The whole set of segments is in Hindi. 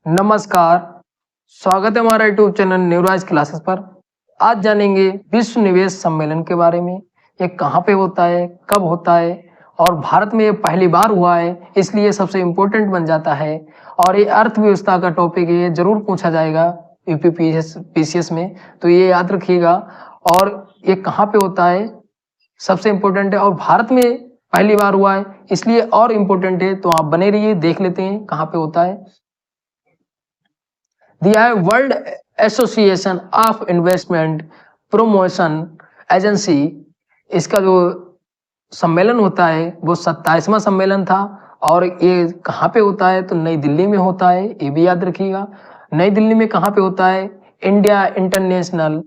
नमस्कार, स्वागत है हमारा यूट्यूब चैनल न्यूराज क्लासेस पर। आज जानेंगे विश्व निवेश सम्मेलन के बारे में। ये कहाँ पे होता है, कब होता है और भारत में ये पहली बार हुआ है, इसलिए सबसे इम्पोर्टेंट बन जाता है। और ये अर्थव्यवस्था का टॉपिक है, ये जरूर पूछा जाएगा यूपीपीसीएस में, तो ये याद रखिएगा। और ये कहाँ पे होता है सबसे इम्पोर्टेंट है, और भारत में पहली बार हुआ है इसलिए और इम्पोर्टेंट है। तो आप बने रहिए, देख लेते हैं कहाँ पे होता है। दिया है world association of investment promotion agency. इसका जो सम्मेलन होता है वो 27वां सम्मेलन था। और ये कहाँ पे होता है तो नई दिल्ली में होता है, ये भी याद रखिएगा। नई दिल्ली में कहाँ पे होता है? India international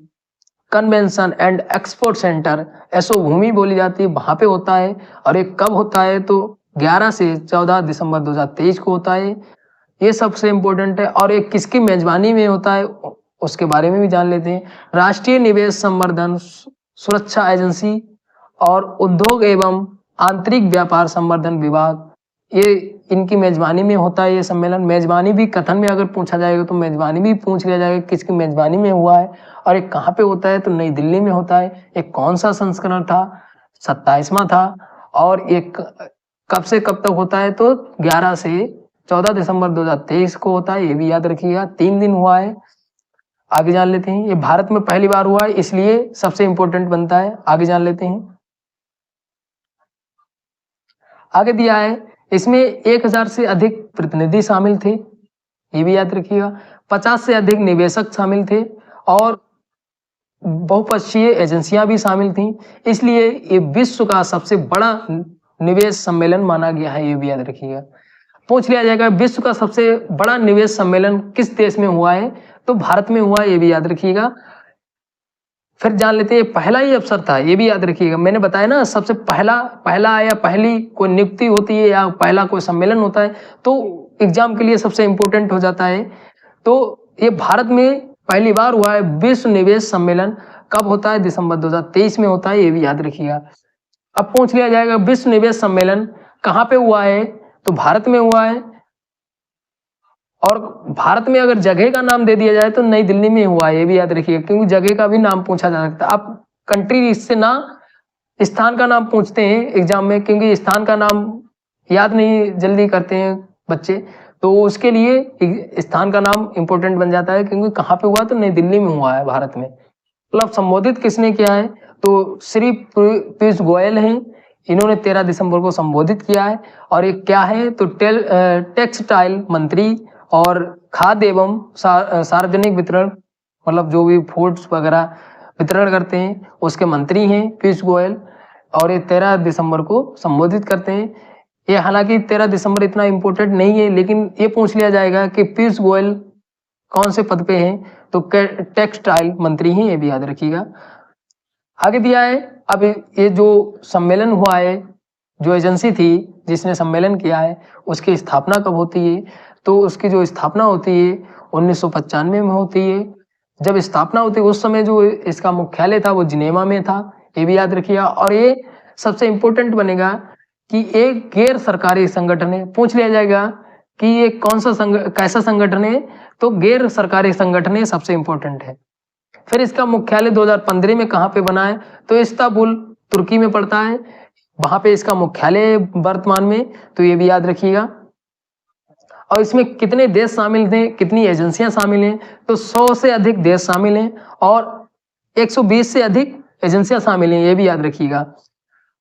convention and export centre, ऐसो भूमि बोली जाती है, वहाँ पे होता है। और ये कब होता है तो 11 से 14 दिसंबर 2023 को होता है। ये सबसे इम्पोर्टेंट है। और ये किसकी मेजबानी में होता है उसके बारे में भी जान लेते हैं। राष्ट्रीय निवेश संवर्धन सुरक्षा एजेंसी और उद्योग एवं आंतरिक व्यापार संवर्धन विभाग, ये इनकी मेजबानी में होता है ये सम्मेलन। मेजबानी भी कथन में अगर पूछा जाएगा तो मेजबानी भी पूछ लिया जाएगा किसकी मेजबानी में हुआ है। और ये कहाँ पे होता है तो नई दिल्ली में होता है। ये कौन सा संस्करण था? 27वां था। और ये कब से कब तक होता है तो 11 से 14 दिसंबर 2023 को होता है, ये भी याद रखिएगा। 3 दिन हुआ है। आगे जान लेते हैं। ये भारत में पहली बार हुआ है इसलिए सबसे इंपॉर्टेंट बनता है। आगे जान लेते हैं। आगे दिया है इसमें 1000 से अधिक प्रतिनिधि शामिल थे, ये भी याद रखिएगा। 50 से अधिक निवेशक शामिल थे और बहुपक्षीय एजेंसियां भी शामिल थीं, इसलिए ये विश्व का सबसे बड़ा निवेश सम्मेलन माना गया है, ये भी याद रखिएगा। पूछ लिया जाएगा विश्व का सबसे बड़ा निवेश सम्मेलन किस देश में हुआ है तो भारत में हुआ है, ये भी याद रखिएगा। फिर जान लेते हैं पहला ही अवसर था, ये भी याद रखिएगा। मैंने बताया ना सबसे पहला या पहली कोई नियुक्ति होती है या पहला कोई सम्मेलन होता है तो एग्जाम के लिए सबसे इंपॉर्टेंट हो जाता है। तो ये भारत में पहली बार हुआ है विश्व निवेश सम्मेलन। कब होता है? दिसंबर 2023 में होता है, ये भी याद रखिएगा। अब पूछ लिया जाएगा विश्व निवेश सम्मेलन कहाँ पे हुआ है तो भारत में हुआ है। और भारत में अगर जगह का नाम दे दिया जाए तो नई दिल्ली में हुआ है, ये भी याद रखिएगा, क्योंकि जगह का भी नाम पूछा जा सकता है। आप कंट्री इससे ना स्थान का नाम पूछते हैं एग्जाम में, क्योंकि स्थान का नाम याद नहीं जल्दी करते हैं बच्चे, तो उसके लिए स्थान का नाम इंपॉर्टेंट बन जाता है। क्योंकि कहाँ पे हुआ तो नई दिल्ली में हुआ है भारत में। मतलब संबोधित किसने किया है तो श्री पीयूष गोयल हैं, इन्होंने 13 दिसंबर को संबोधित किया है। और ये क्या है तो टेक्सटाइल मंत्री और खाद्य एवं सार्वजनिक वितरण, मतलब जो भी फूड्स वगैरह वितरण करते हैं उसके मंत्री हैं पीयूष गोयल। और ये 13 दिसंबर को संबोधित करते हैं। ये हालांकि 13 दिसंबर इतना इम्पोर्टेंट नहीं है, लेकिन ये पूछ लिया जाएगा कि पीयूष गोयल कौन से पद पे हैं तो टेक्सटाइल मंत्री हैं, ये भी याद रखिएगा। आगे दिया है अब ये जो सम्मेलन हुआ है, जो एजेंसी थी जिसने सम्मेलन किया है उसकी स्थापना कब होती है तो उसकी जो स्थापना होती है 1995 में होती है। जब स्थापना होती है उस समय जो इसका मुख्यालय था वो जिनेवा में था, ये भी याद रखिएगा। और ये सबसे इम्पोर्टेंट बनेगा कि एक गैर सरकारी संगठन है। पूछ लिया जाएगा कि ये कौन सा कैसा संगठन है तो गैर सरकारी संगठन है, सबसे इम्पोर्टेंट है। फिर इसका मुख्यालय 2015 में कहाँ पे बना है तो इस्तांबुल तुर्की में पड़ता है, वहां पे इसका मुख्यालय वर्तमान में, तो ये भी याद रखिएगा। और इसमें कितने देश शामिल थे, कितनी एजेंसियां शामिल हैं तो 100 से अधिक देश शामिल हैं और 120 से अधिक एजेंसियां शामिल हैं, ये भी याद रखिएगा।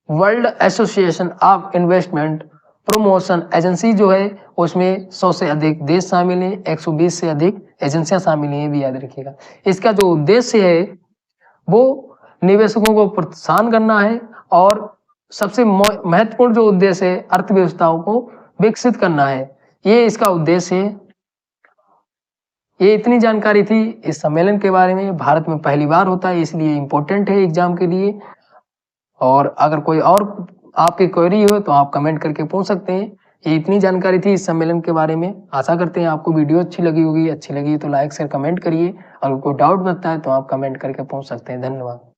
World association of investment promotion agency जो है उसमें 100 से अधिक देश शामिल हैं, 120 से अधिक एजेंसियां शामिल हैं, ये भी याद रखिएगा। इसका जो उद्देश्य है वो निवेशकों को प्रोत्साहन करना है और सबसे महत्वपूर्ण जो उद्देश्य है अर्थव्यवस्थाओं को विकसित करना है, ये इसका उद्देश्य है। ये इतनी जानकारी थी इस सम्मेलन के बारे में। भारत में पहली बार होता है इसलिए इम्पोर्टेंट है एग्जाम के लिए। और अगर कोई और आपकी क्वेरी हो तो आप कमेंट करके पूछ सकते हैं। ये इतनी जानकारी थी इस सम्मेलन के बारे में। आशा करते हैं आपको वीडियो अच्छी लगी होगी। अच्छी लगी तो लाइक शेयर कमेंट करिए। अगर कोई डाउट बनता है तो आप कमेंट करके पूछ सकते हैं। धन्यवाद।